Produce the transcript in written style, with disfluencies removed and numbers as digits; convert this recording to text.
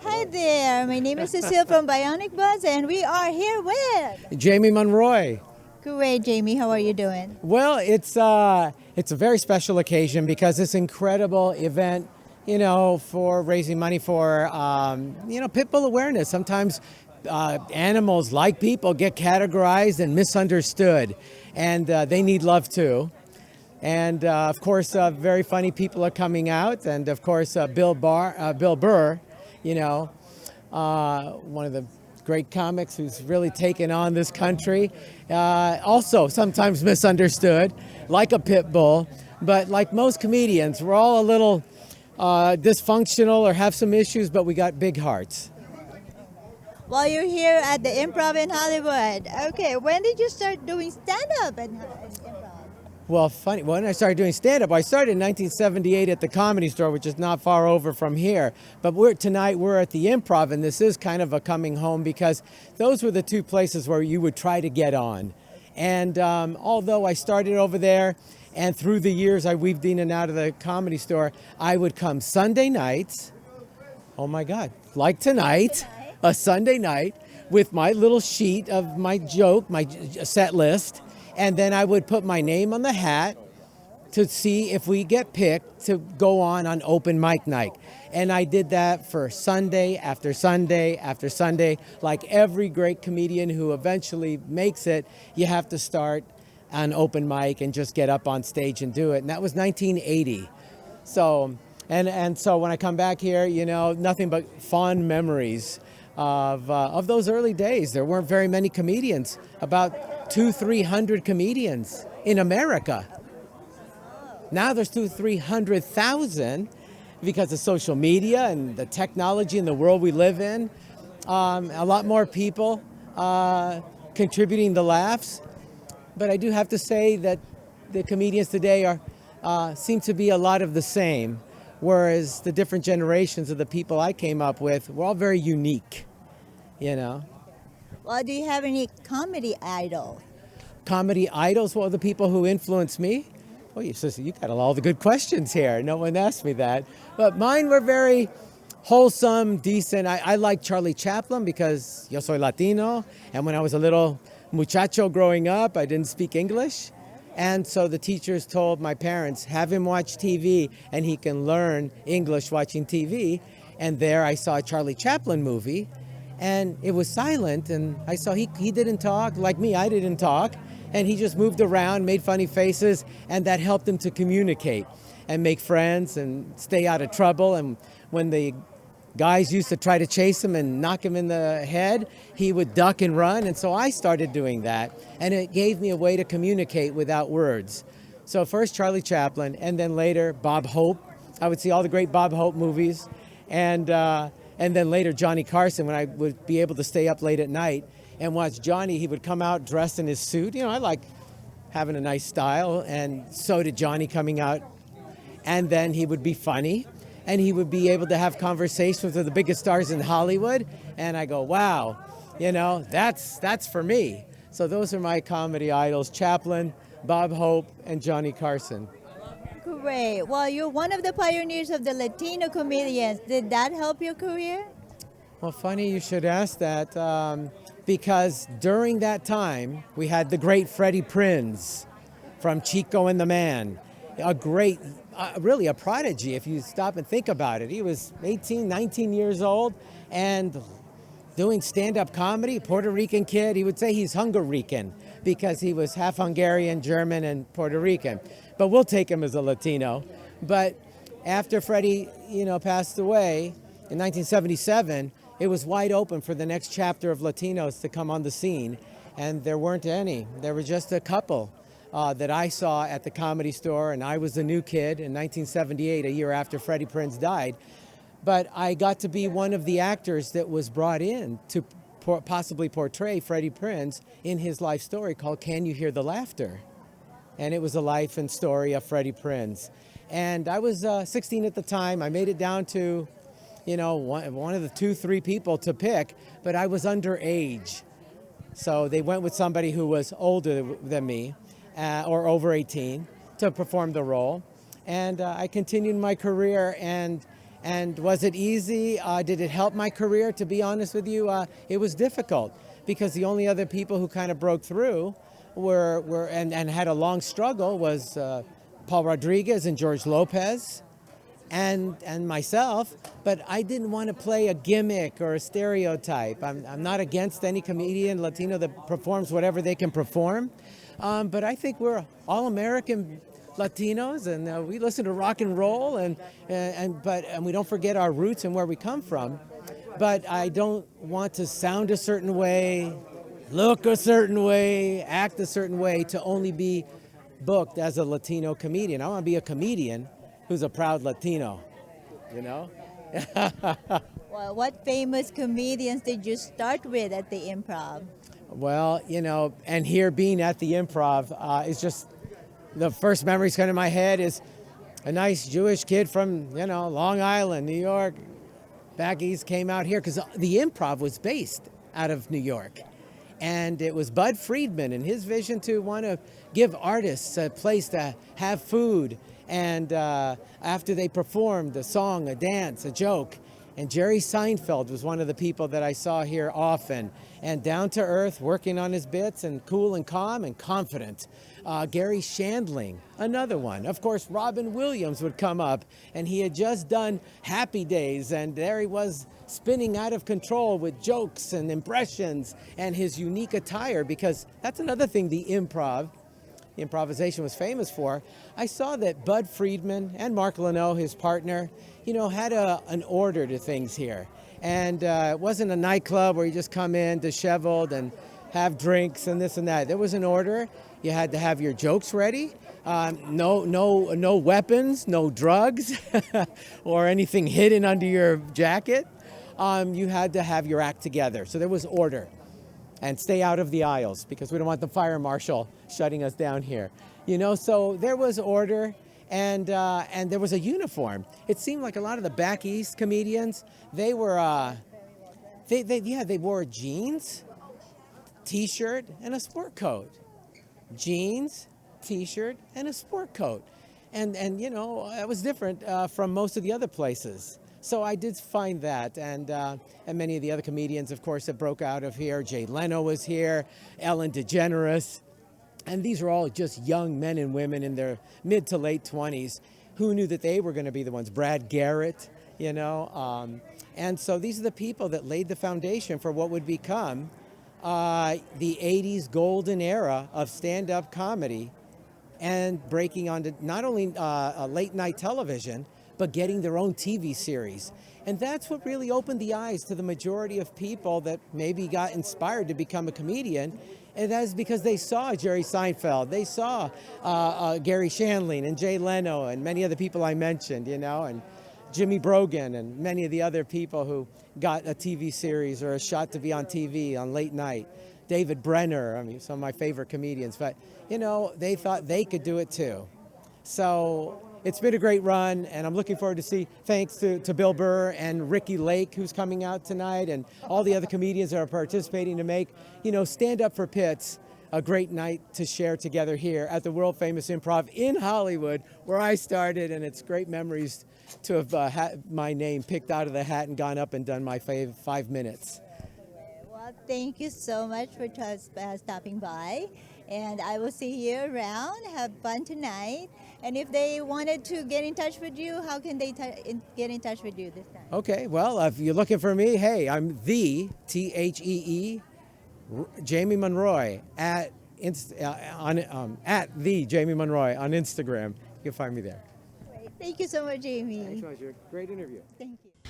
Hi there, my name is Cecile from Bionic Buzz, and we are here with Jaime Monroy. Great, Jamie. How are you doing? Well, it's a very special occasion because it's an incredible event, for raising money for, pit bull awareness. Sometimes animals, like people, get categorized and misunderstood, and they need love too. And of course, very funny people are coming out, and of course, Bill Burr, one of the great comics who's really taken on this country. Also, sometimes misunderstood, like a pit bull, but like most comedians, we're all a little dysfunctional or have some issues, but we got big hearts. Well, you're here at the Improv in Hollywood. Okay, when did you start doing stand-up at Improv? Well, funny. When I started doing stand-up, I started in 1978 at the Comedy Store, which is not far over from here. But tonight we're at the Improv, and this is kind of a coming home because those were the two places where you would try to get on. And although I started over there, and through the years I weaved in and out of the Comedy Store, I would come Sunday nights. Oh my God! Like tonight, a Sunday night with my little sheet of my joke, my set list. And then I would put my name on the hat to see if we get picked to go on open mic night. And I did that for Sunday after Sunday after Sunday. Like every great comedian who eventually makes it, you have to start on open mic and just get up on stage and do it. And that was 1980. So, and so when I come back here, nothing but fond memories of those early days. There weren't very many comedians, about 200-300 comedians in America. Now there's 200,000-300,000 because of social media and the technology in the world we live in. A lot more people contributing the laughs. But I do have to say that the comedians today seem to be a lot of the same, whereas the different generations of the people I came up with were all very unique, Well, do you have any comedy idol? Comedy idols? Well, the people who influenced me? Well, you got all the good questions here. No one asked me that. But mine were very wholesome, decent. I like Charlie Chaplin because yo soy Latino. And when I was a little muchacho growing up, I didn't speak English. And so the teachers told my parents, have him watch TV and he can learn English watching TV. And there I saw a Charlie Chaplin movie. And it was silent, and I saw he didn't talk. Like me, I didn't talk. And he just moved around, made funny faces, and that helped him to communicate and make friends and stay out of trouble. And when the guys used to try to chase him and knock him in the head, he would duck and run. And so I started doing that, and it gave me a way to communicate without words. So first Charlie Chaplin, and then later Bob Hope. I would see all the great Bob Hope movies. And then later Johnny Carson, when I would be able to stay up late at night and watch Johnny. He would come out dressed in his suit. I like having a nice style, and so did Johnny coming out. And then he would be funny, and he would be able to have conversations with the biggest stars in Hollywood. And I go, wow, that's for me. So those are my comedy idols: Chaplin, Bob Hope, and Johnny Carson. Great. Well, you're one of the pioneers of the Latino comedians. Did that help your career? Well, funny you should ask that, because during that time, we had the great Freddie Prinze from Chico and the Man, a great, really a prodigy if you stop and think about it. He was 18, 19 years old and doing stand-up comedy, Puerto Rican kid. He would say he's Hungarican because he was half Hungarian, German, and Puerto Rican. But we'll take him as a Latino. But after Freddie, passed away in 1977, it was wide open for the next chapter of Latinos to come on the scene. And there weren't any. There were just a couple that I saw at the Comedy Store, and I was a new kid in 1978, a year after Freddie Prinze died. But I got to be one of the actors that was brought in to possibly portray Freddie Prinze in his life story called Can You Hear the Laughter? And it was a life and story of Freddie Prinze. And I was 16 at the time. I made it down to, one of the 2-3 people to pick, but I was underage. So they went with somebody who was older than me, or over 18, to perform the role. And I continued my career, and And was it easy? Did it help my career? To be honest with you, it was difficult because the only other people who kind of broke through were and had a long struggle was Paul Rodriguez and George Lopez and myself, but I didn't want to play a gimmick or a stereotype. I'm not against any comedian Latino that performs whatever they can perform, but I think we're all American Latinos, and we listen to rock and roll, and we don't forget our roots and where we come from. But I don't want to sound a certain way, look a certain way, act a certain way to only be booked as a Latino comedian. I want to be a comedian who's a proud Latino, you know? Well, what famous comedians did you start with at the Improv? Well, you know, and here being at the Improv is just, the first memories coming to my head is a nice Jewish kid from, you know, Long Island, New York, back east, came out here because the Improv was based out of New York. And it was Bud Friedman and his vision to want to give artists a place to have food. And after they performed a song, a dance, a joke. And Jerry Seinfeld was one of the people that I saw here often. And down to earth, working on his bits, and cool and calm and confident. Gary Shandling, another one. Of course, Robin Williams would come up, and he had just done Happy Days, and there he was spinning out of control with jokes and impressions and his unique attire, because that's another thing the improvisation was famous for. I saw that Bud Friedman and Mark Leno, his partner, you know, had an order to things here. And it wasn't a nightclub where you just come in disheveled and have drinks and this and that. There was an order. You had to have your jokes ready. No weapons, no drugs, or anything hidden under your jacket. You had to have your act together. So there was order. And stay out of the aisles because we don't want the fire marshal shutting us down here. You know, so there was order, and there was a uniform. It seemed like a lot of the back east comedians, they were, they wore jeans, t-shirt, and a sport coat. Jeans, t-shirt, and a sport coat. And you know, it was different from most of the other places. So I did find that, and many of the other comedians, of course, that broke out of here. Jay Leno was here, Ellen DeGeneres, and these were all just young men and women in their mid to late 20s who knew that they were going to be the ones. Brad Garrett, you know, and so these are the people that laid the foundation for what would become the 80s golden era of stand-up comedy, and breaking onto not only late night television, but getting their own TV series. And that's what really opened the eyes to the majority of people that maybe got inspired to become a comedian. And that's because they saw Jerry Seinfeld, they saw Gary Shandling and Jay Leno and many other people I mentioned, you know, and Jimmy Brogan and many of the other people who got a TV series or a shot to be on TV on late night. David Brenner, I mean, some of my favorite comedians, but, you know, they thought they could do it too. So it's been a great run, and I'm looking forward to see, thanks to Bill Burr and Ricky Lake, who's coming out tonight, and all the other comedians that are participating to make, you know, Stand Up for Pits a great night to share together here at the world famous Improv in Hollywood, where I started, and it's great memories to have had my name picked out of the hat and gone up and done my 5 minutes. Well, thank you so much for stopping by. And I will see you around. Have fun tonight. And if they wanted to get in touch with you, how can they get in touch with you this time? Okay, well, if you're looking for me, hey, I'm the THEE Jaime Monroy at the Jaime Monroy on Instagram. You can find me there. Great. Thank you so much, Jamie. Thanks so much. Great interview. Thank you.